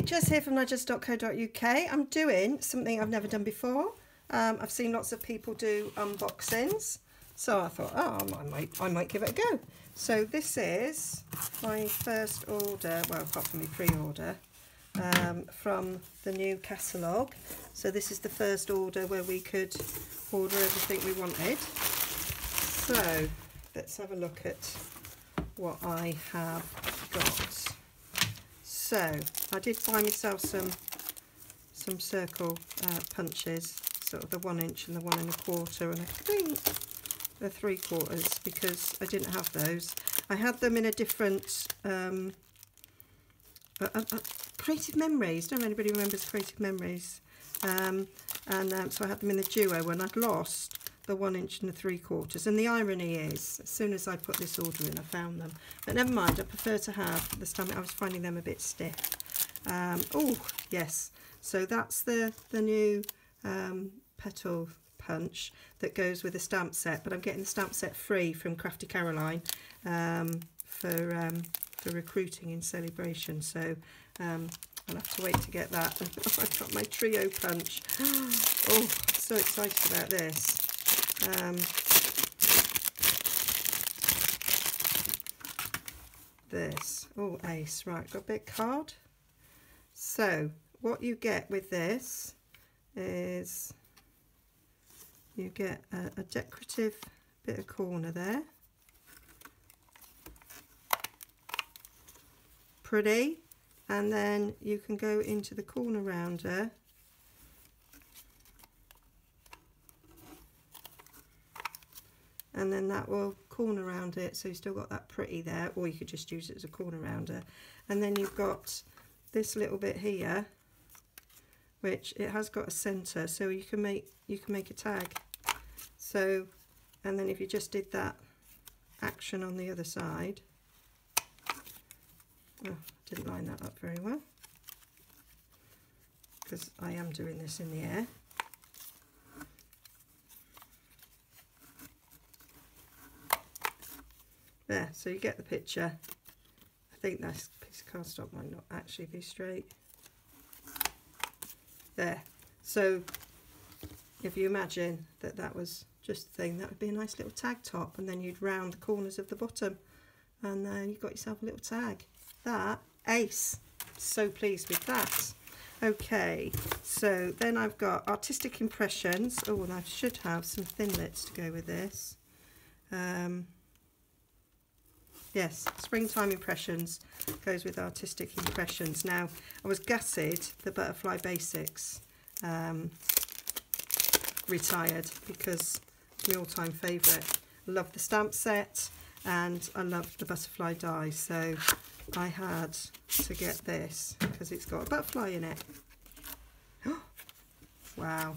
Hi, Jess here from Nigezza.co.uk. I'm doing something I've never done before. I've seen lots of people do unboxings, so I thought, oh, I might give it a go. So this is my first order, well, apart from my pre-order, from the new catalogue. So this is the first order where we could order everything we wanted. So let's have a look at what I have got. So I did buy myself some circle punches, sort of the 1 inch and the 1 1/4, and I think the 3/4, because I didn't have those. I had them in a different Creative Memories. Don't know if anybody remembers Creative Memories. So I had them in the duo when I'd lost the 1 inch and the 3/4. And the irony is, as soon as I put this order in, I found them. But never mind, I prefer to have the Stampin'. I was finding them a bit stiff. Oh, yes. So that's the new petal punch that goes with the stamp set. But I'm getting the stamp set free from Crafty Caroline for recruiting in celebration. So I'll have to wait to get that. I've got my trio punch. Oh, so excited about this. This, oh, ace, right, got a big card. So what you get with this is you get a decorative bit of corner there, pretty, and then you can go into the corner rounder and then that will corner round it, so you've still got that pretty there, or you could just use it as a corner rounder. And then you've got this little bit here, which it has got a centre, so you can make a tag. So, and then if you just did that action on the other side, oh, didn't line that up very well because I am doing this in the air. There, so you get the picture. I think that piece of cardstock might not actually be straight. There. So if you imagine that that was just a thing, that would be a nice little tag top, and then you'd round the corners of the bottom, and then you've got yourself a little tag. That, ace. So pleased with that. Okay, so then I've got Artistic Impressions. Oh, and I should have some thinlits to go with this. Yes, Springtime Impressions goes with Artistic Impressions. Now, I was gutted the Butterfly Basics retired, because it's my all-time favourite. I love the stamp set and I love the butterfly die, so I had to get this because it's got a butterfly in it. Wow.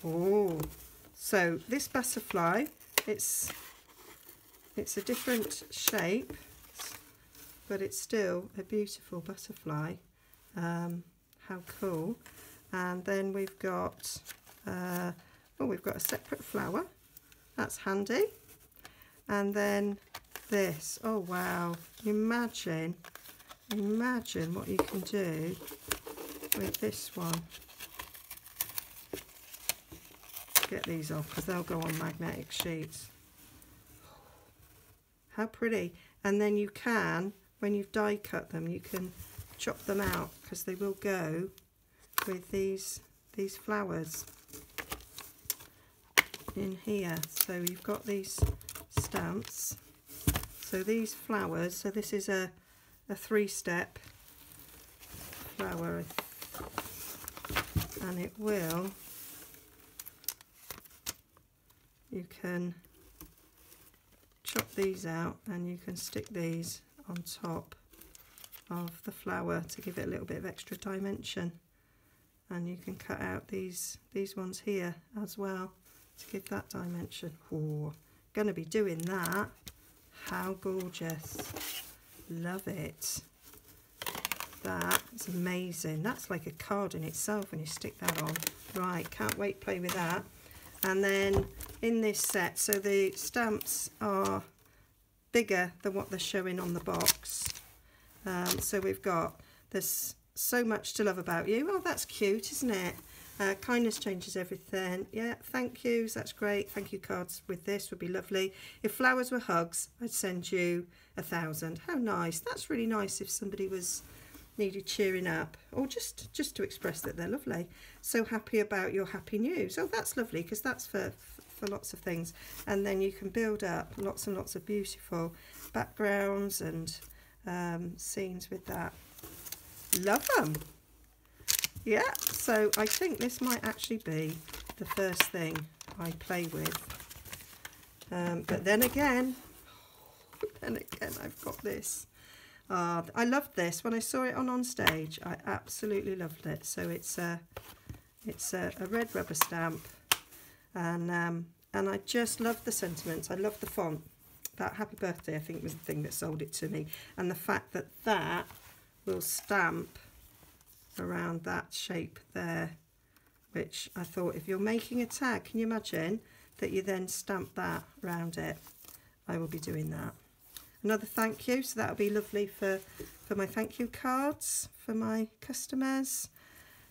Oh, so this butterfly, it's a different shape, but it's still a beautiful butterfly. How cool. And then we've got we've got a separate flower. That's handy. And then this. Oh wow. Imagine what you can do with this one. Get these off because they'll go on magnetic sheets. How pretty. And then you can, when you've die cut them, you can chop them out because they will go with these flowers in here. So you've got these stamps. So these flowers, so this is a 3-step flower, and it will, you can chop these out and you can stick these on top of the flower to give it a little bit of extra dimension, and you can cut out these ones here as well to give that dimension. Oh, going to be doing that. How gorgeous. Love it. That is amazing. That's like a card in itself when you stick that on. Right, can't wait to play with that. And then in this set, so the stamps are bigger than what they're showing on the box. So we've got this so much to love about you. Oh, that's cute, isn't it? Kindness changes everything. Yeah, thank yous, that's great. Thank you cards with this would be lovely. If flowers were hugs, I'd send you 1,000. How nice. That's really nice if somebody needed cheering up, or just to express that they're lovely. So happy about your happy news. Oh, that's lovely, because that's for lots of things. And then you can build up lots and lots of beautiful backgrounds and scenes with that. Love them. Yeah, so I think this might actually be the first thing I play with. But then again, I've got this. I loved this when I saw it on stage. I absolutely loved it. So it's a red rubber stamp, and I just love the sentiments. I love the font. That Happy Birthday, I think, was the thing that sold it to me, and the fact that that will stamp around that shape there, which I thought, if you're making a tag, can you imagine that you then stamp that around it? I will be doing that. Another thank you, so that'll be lovely for my thank you cards for my customers.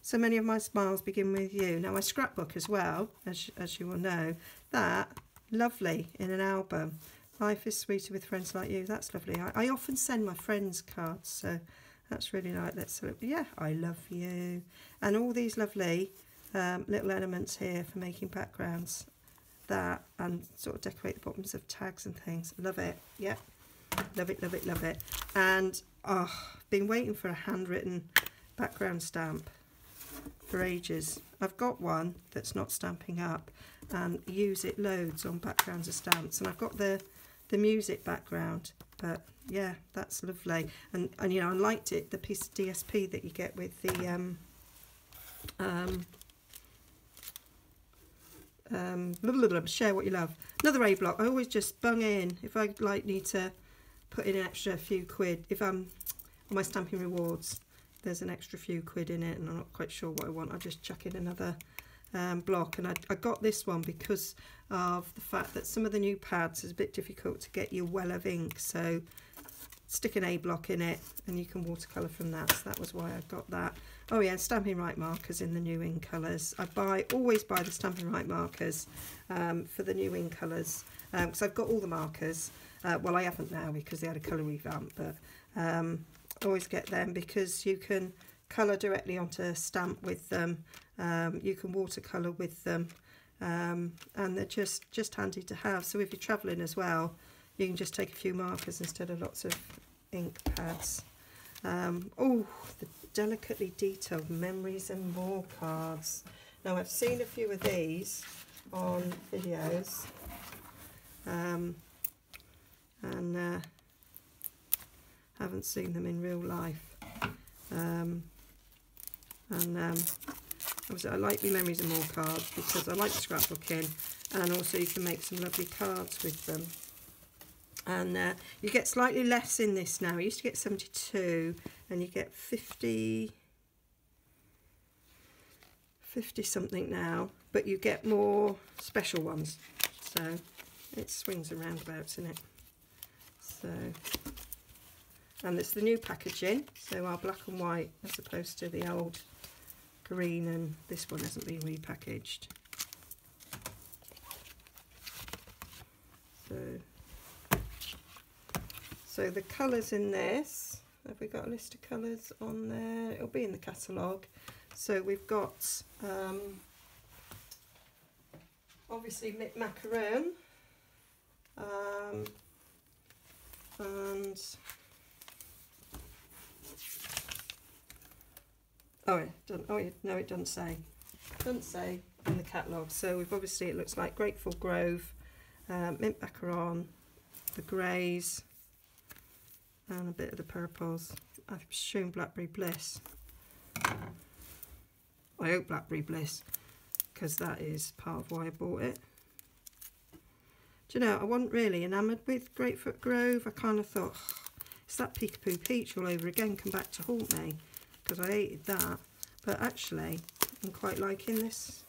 So many of my smiles begin with you. Now, my scrapbook as well, as you will know, that lovely in an album. Life is sweeter with friends like you. That's lovely. I often send my friends cards, so that's really nice. Let's look. Yeah, I love you, and all these lovely little elements here for making backgrounds. That, and sort of decorate the bottoms of tags and things. Love it. Yeah. Love it, love it, love it. And been waiting for a handwritten background stamp for ages. I've got one that's not stamping up, and use it loads on backgrounds of stamps. And I've got the music background, but yeah, that's lovely. And you know, I liked it, the piece of DSP that you get with the share what you love. Another A block. I always just bung in if I need to put in an extra few quid. If I'm on my stamping rewards, there's an extra few quid in it and I'm not quite sure what I want, I'll just chuck in another block. And I got this one because of the fact that some of the new pads is a bit difficult to get your well of ink, so stick an A block in it and you can watercolour from that. So that was why I got that. Oh yeah, Stampin' Right markers in the new ink colours. I always buy the Stampin' Right markers for the new ink colours, because I've got all the markers. Well, I haven't now because they had a colour revamp, but always get them because you can colour directly onto a stamp with them. You can watercolour with them, and they're just handy to have. So if you're travelling as well, you can just take a few markers instead of lots of ink pads. Oh, the delicately detailed Memories and More cards. Now, I've seen a few of these on videos, and haven't seen them in real life. Obviously I like the Memories and More cards because I like scrapbooking, and also you can make some lovely cards with them. And you get slightly less in this now. I used to get 72 and you get 50 something now, but you get more special ones. So it swings and roundabouts in it. So, and it's the new packaging, so our black and white as opposed to the old green, and this one hasn't been repackaged. So the colours in this, have we got a list of colours on there? It'll be in the catalogue. So we've got obviously macaroon, and no, it doesn't say. It doesn't say in the catalogue. So we've obviously, it looks like Grateful Grove, mint macaron, the greys, and a bit of the purples. I've shown Blackberry Bliss. I hope Blackberry Bliss, because that is part of why I bought it. Do you know, I wasn't really enamoured with Grateful Grove. I kind of thought, it's that Peekaboo Peach all over again, come back to haunt me, because I hated that. But actually, I'm quite liking this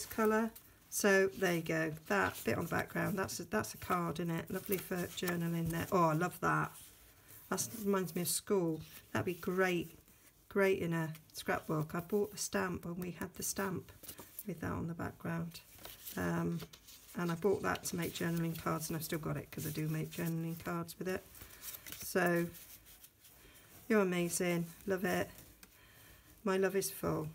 colour. So there you go. That bit on the background, that's a card in it. Lovely for journaling there. Oh, I love that. That reminds me of school. That'd be great great in a scrapbook. I bought the stamp when we had the stamp with that on the background. And I bought that to make journaling cards, and I've still got it because I do make journaling cards with it. So, you're amazing. Love it. My love is full.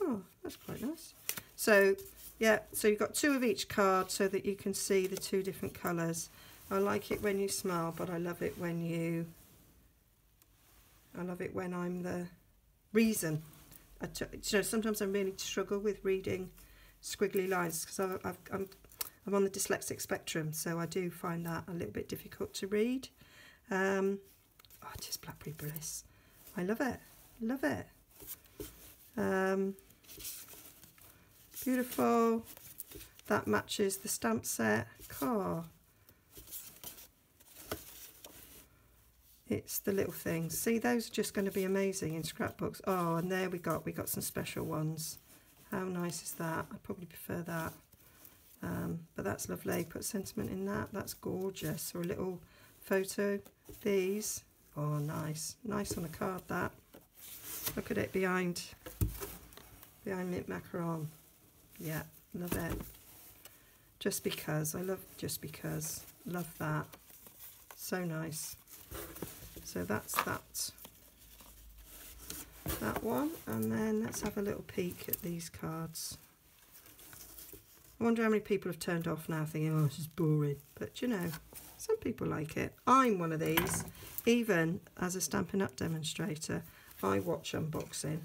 Oh, that's quite nice. So, yeah, so you've got 2 of each card so that you can see the 2 different colours. I like it when you smile, but I love it when I'm the reason. Sometimes I really struggle with reading squiggly lines because I'm on the dyslexic spectrum, so I do find that a little bit difficult to read. Oh, just Blackberry Bliss. I love it. Love it. Beautiful. That matches the stamp set. Car. It's the little things. See, those are just going to be amazing in scrapbooks. Oh, and there we got some special ones. How nice is that? I probably prefer that. But that's lovely. Put sentiment in that. That's gorgeous. Or a little photo. These. Oh, nice. Nice on a card, that. Look at it behind mint macaron. Yeah, love it. Just because. I love just because. Love that. So nice. So that's that one, and then let's have a little peek at these cards. I wonder how many people have turned off now thinking, oh, this is boring. But you know, some people like it. I'm one of these. Even as a Stampin' Up demonstrator, I watch unboxing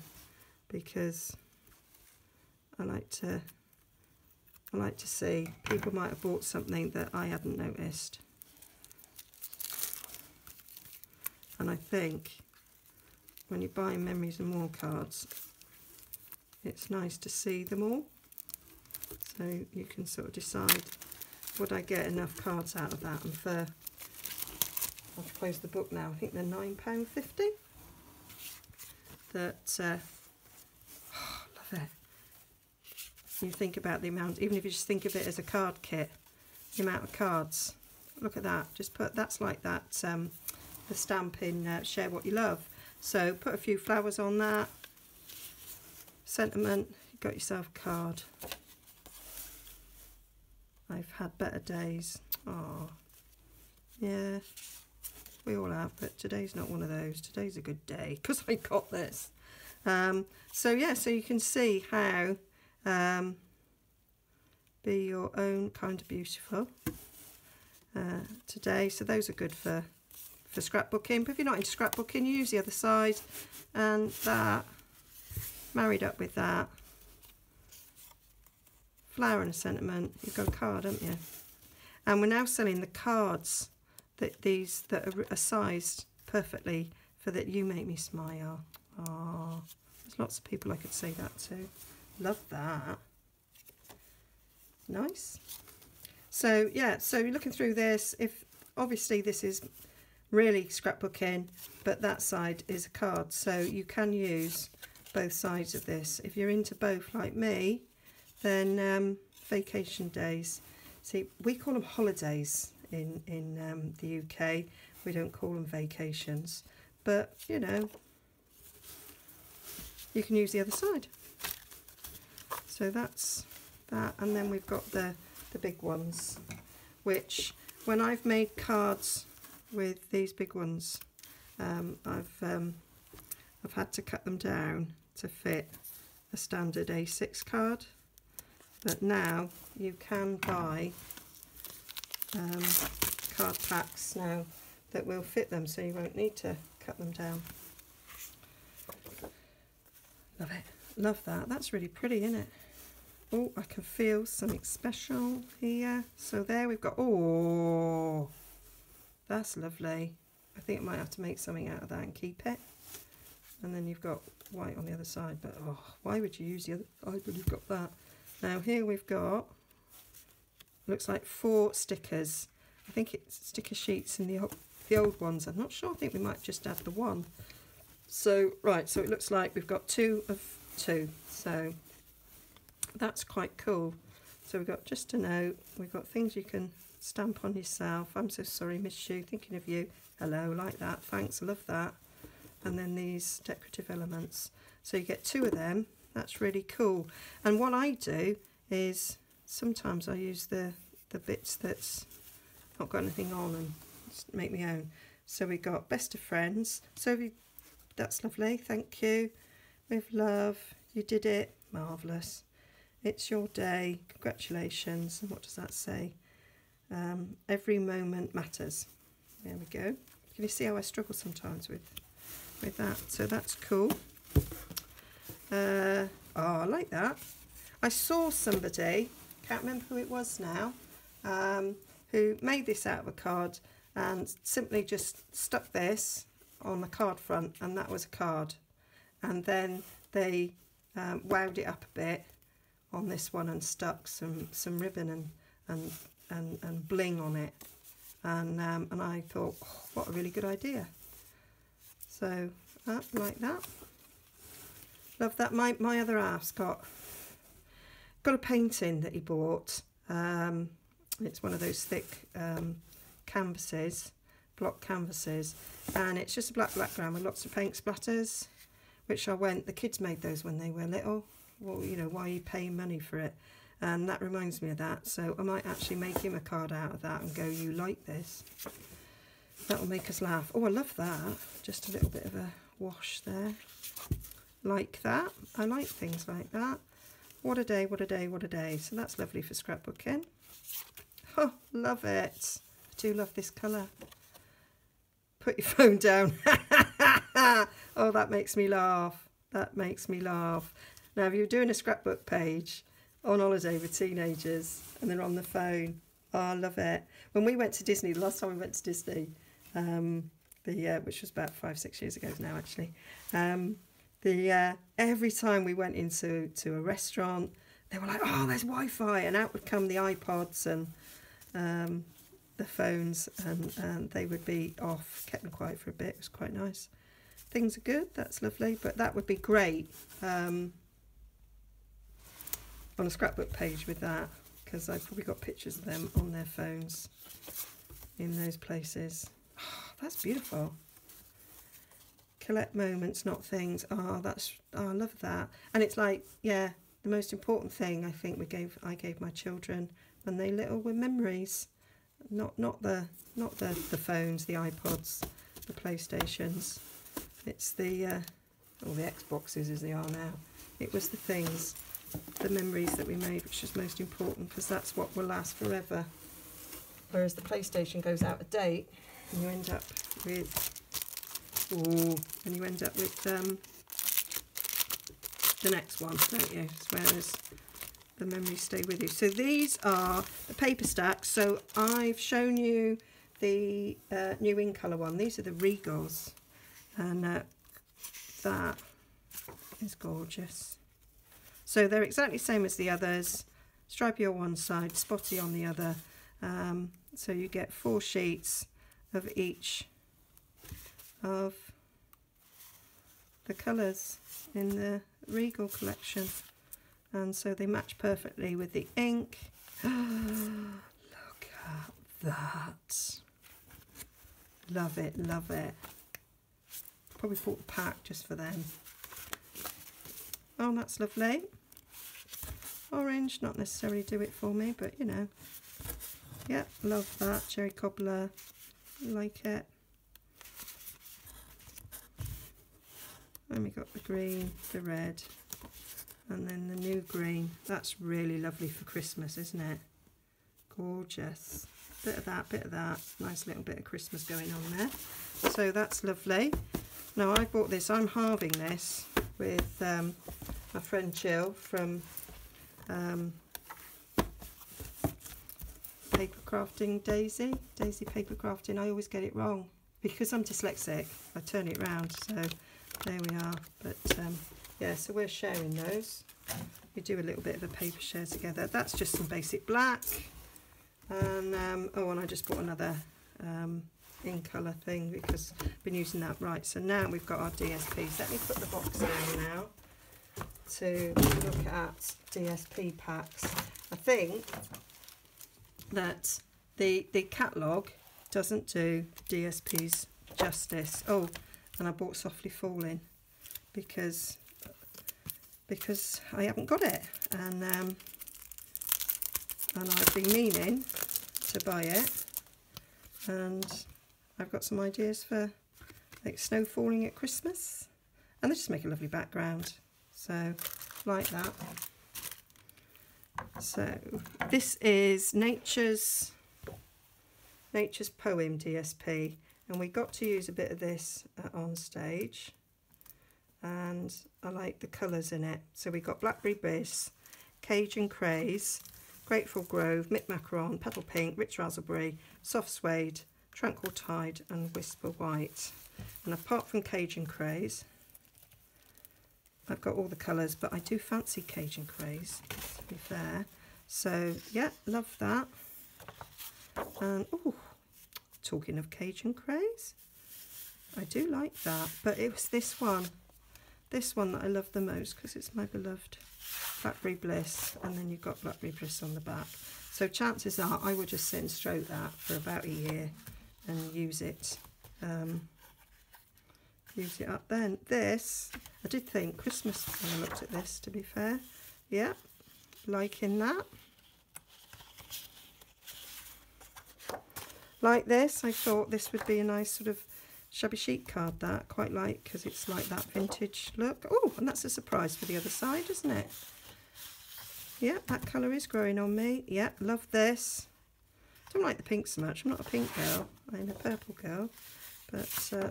because I like to see. People might have bought something that I hadn't noticed. And I think when you're buying Memories and More cards, it's nice to see them all. So you can sort of decide, would I get enough cards out of that? And for, I've closed the book now, I think they're £9.50. That, oh, love it. You think about the amount, even if you just think of it as a card kit, the amount of cards. Look at that, just put, that's like that, the Stampin' Share What You Love. So put a few flowers on that. Sentiment, you got yourself a card. I've had better days. Oh, yeah, we all have, but today's not one of those. Today's a good day because I got this. So yeah, so you can see how be your own kind of beautiful today. So those are good for scrapbooking, but if you're not into scrapbooking, you use the other side, and that married up with that flower and a sentiment, you've got a card, haven't you? And we're now selling the cards that are sized perfectly for that You Make Me Smile. Oh, there's lots of people I could say that to. Love that. Nice. So yeah, so you're looking through this. If obviously this is really scrapbooking, but that side is a card, so you can use both sides of this. If you're into both like me, then vacation days. See, we call them holidays in the UK. We don't call them vacations, but you know, you can use the other side. So that's that, and then we've got the big ones, which when I've made cards with these big ones, I've had to cut them down to fit a standard A6 card, but now you can buy card packs now that will fit them, so you won't need to cut them down. Love it. Love that. That's really pretty, isn't it? Oh, I can feel something special here. So there we've got, oh, that's lovely. I think I might have to make something out of that and keep it. And then you've got white on the other side, but oh, why would you use the other side when you've got that? Now here we've got, looks like 4 stickers. I think it's sticker sheets in the old ones. I'm not sure. I think we might just add the one. So right, so it looks like we've got 2 of 2. So that's quite cool. So we've got just a note. We've got things you can stamp on yourself. I'm so sorry, miss you. Thinking of you. Hello, like that. Thanks, I love that. and then these decorative elements. So you get 2 of them. That's really cool. And what I do is sometimes I use the bits that's not got anything on and just make my own. So we got Best of Friends. So that's lovely, thank you. With love, you did it, marvellous. It's your day, congratulations. And what does that say? Every moment matters. There we go. Can you see how I struggle sometimes with that? So that's cool. Oh, I like that. I saw somebody, can't remember who it was now, who made this out of a card and simply just stuck this on the card front, and that was a card. And then they wowed it up a bit on this one and stuck some ribbon and bling on it. And I thought, oh, what a really good idea. So like that. Love that. My other half's got a painting that he bought. It's one of those thick canvases, block canvases, and it's just a black background with lots of paint splatters, which the kids made those when they were little. Well, you know, why are you paying money for it? And that reminds me of that. So I might actually make him a card out of that and go, you like this? That will make us laugh. Oh, I love that. Just a little bit of a wash there. Like that. I like things like that. What a day, what a day, what a day. So that's lovely for scrapbooking. Oh, love it. I do love this colour. Put your phone down. Oh, that makes me laugh. That makes me laugh. Now, if you're doing a scrapbook page on holiday with teenagers and they're on the phone, oh, I love it. When we went to Disney, the last time we went to Disney, which was about 5-6 years ago now, actually, every time we went into a restaurant, they were like, oh, there's Wi-Fi, and out would come the iPods and the phones, and they would be off, kept them quiet for a bit. It was quite nice. Things are good, that's lovely, but that would be great on a scrapbook page with that, because I've probably got pictures of them on their phones in those places. Oh, that's beautiful. Collect moments, not things. Oh, I love that. And it's like, yeah, the most important thing I think I gave my children when they little were memories, not the phones, the iPods, the PlayStations. It's the Xboxes as they are now. It was the things, the memories that we made, which is most important, because that's what will last forever. Whereas the PlayStation goes out of date, and you end up with the next one, don't you? Whereas the memories stay with you. So these are the paper stacks. So I've shown you the new in colour one. These are the Regals, and that is gorgeous. So they're exactly the same as the others. Stripy on one side, spotty on the other. So you get 4 sheets of each of the colours in the Regal collection, and so they match perfectly with the ink. Look at that. Love it, love it. Probably bought a pack just for them. Oh, that's lovely. Orange, not necessarily do it for me, but you know. Yeah, love that. Cherry cobbler, like it. And we got the green, the red, and then the new green. That's really lovely for Christmas, isn't it? Gorgeous. Bit of that, bit of that. Nice little bit of Christmas going on there. So that's lovely. Now I bought this, I'm halving this with my friend Jill from Paper Crafting Daisy Paper Crafting. I always get it wrong because I'm dyslexic. I turn it round, so there we are. But yeah, so we're sharing those. We do a little bit of a paper share together. That's just some basic black, and and I just bought another in colour thing because I've been using that. Right, so now we've got our DSPs. Let me put the box down now to look at DSP packs. I think that the catalogue doesn't do DSPs justice. Oh, and I bought Softly Falling because I haven't got it, and I've been meaning to buy it, and I've got some ideas for like snow falling at Christmas, and they just make a lovely background, so like that. So this is Nature's Poem DSP, and we got to use a bit of this on stage, and I like the colours in it. So we got Blackberry Bliss, Cajun Craze, Grateful Grove, Mick Macaron, Petal Pink, Rich Raspberry, Soft Suede, Tranquil Tide and Whisper White. And apart from Cajun Craze, I've got all the colours, but I do fancy Cajun Craze, to be fair. So yeah, love that. And oh, talking of Cajun Craze, I do like that, but it was this one that I love the most, because it's my beloved Blackberry Bliss, and then you've got Blackberry Bliss on the back. So chances are I would just sit and stroke that for about a year and use it up then. This, I did think Christmas when I looked at this, to be fair. Yeah, liking that. Like this, I thought this would be a nice sort of shabby chic card, that quite like, because it's like that vintage look. Oh, and that's a surprise for the other side, isn't it? Yeah, that colour is growing on me. Yeah, love this. Don't like the pink so much. I'm not a pink girl, I'm a purple girl, but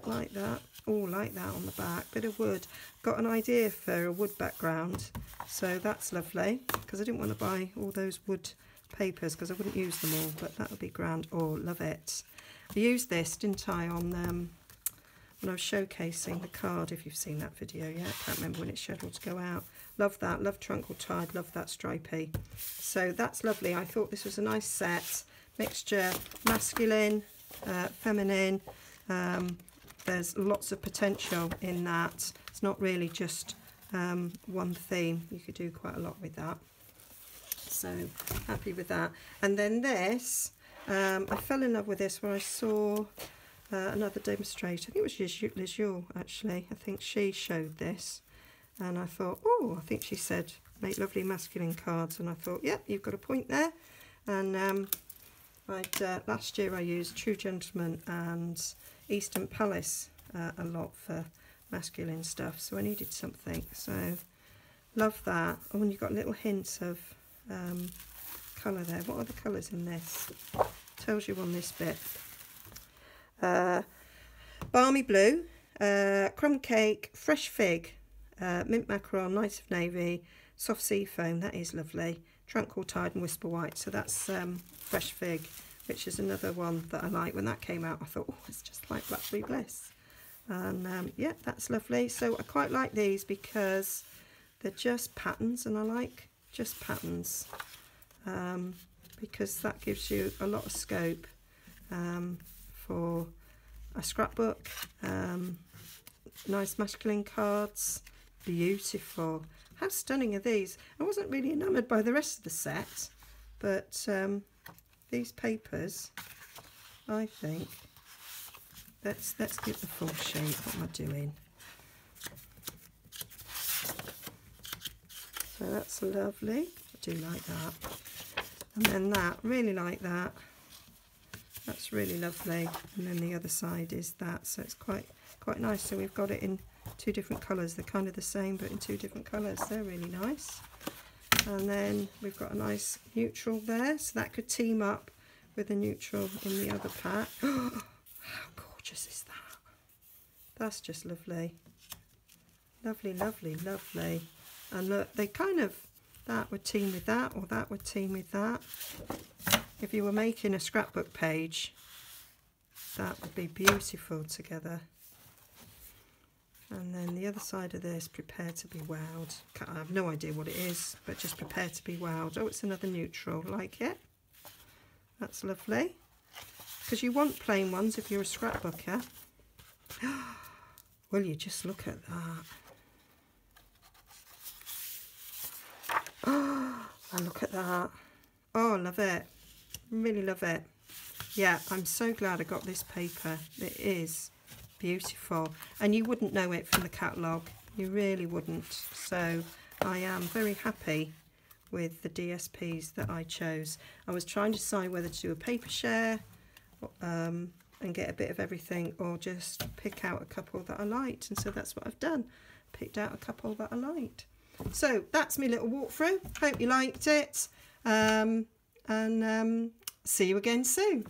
like that. Oh, like that on the back. Bit of wood. Got an idea for a wood background, so that's lovely, because I didn't want to buy all those wood papers because I wouldn't use them all, but that would be grand. Oh, love it. I used this, didn't I, on when I was showcasing the card, if you've seen that video yet. I can't remember when it's scheduled to go out. Love that. Love Tranquil Tide. Love that stripy. So that's lovely. I thought this was a nice set. Mixture, masculine, feminine. There's lots of potential in that. It's not really just one theme. You could do quite a lot with that. So happy with that. And then this, I fell in love with this when I saw another demonstrator. I think it was Liz Yule, actually. I think she showed this, and I thought, oh, I think she said make lovely masculine cards, and I thought, yeah, you've got a point there. And last year I used True Gentleman and Eastern Palace a lot for masculine stuff, so I needed something. So love that. Oh, and you've got little hints of colour there. What are the colours in this? Tells you on this bit. Balmy Blue, Crumb Cake, Fresh Fig, Mint Macaron, Night of Navy, Soft Sea Foam, that is lovely, Tranquil Tide and Whisper White. So that's Fresh Fig, which is another one that I like. When that came out I thought, oh, it's just like Blackberry Bliss. And yeah, that's lovely. So I quite like these because they're just patterns, and I like just patterns because that gives you a lot of scope for a scrapbook. Nice masculine cards, beautiful. How stunning are these? I wasn't really enamoured by the rest of the set, but these papers, I think, let's get the full sheet. What am I doing? So that's lovely. I do like that. And then that, really like that. That's really lovely. And then the other side is that, so it's quite nice. So we've got it in two different colours. They're kind of the same, but in two different colours. They're really nice. And then we've got a nice neutral there, so that could team up with a neutral in the other pack. How gorgeous is that? That's just lovely. Lovely, lovely, lovely. And look, they kind of, that would team with that, or that would team with that. If you were making a scrapbook page, that would be beautiful together. And then the other side of this, Prepare to be Wowed. I have no idea what it is, but just Prepare to be Wowed. Oh, it's another neutral. Like it? That's lovely. Because you want plain ones if you're a scrapbooker. Will you just look at that? Oh, look at that. Oh, love it. Really love it. Yeah, I'm so glad I got this paper. It is Beautiful. And you wouldn't know it from the catalogue. You really wouldn't. So I am very happy with the DSPs that I chose. I was trying to decide whether to do a paper share and get a bit of everything, or just pick out a couple that I liked, and so that's what I've done. Picked out a couple that I liked. So that's my little walkthrough. Hope you liked it, and see you again soon.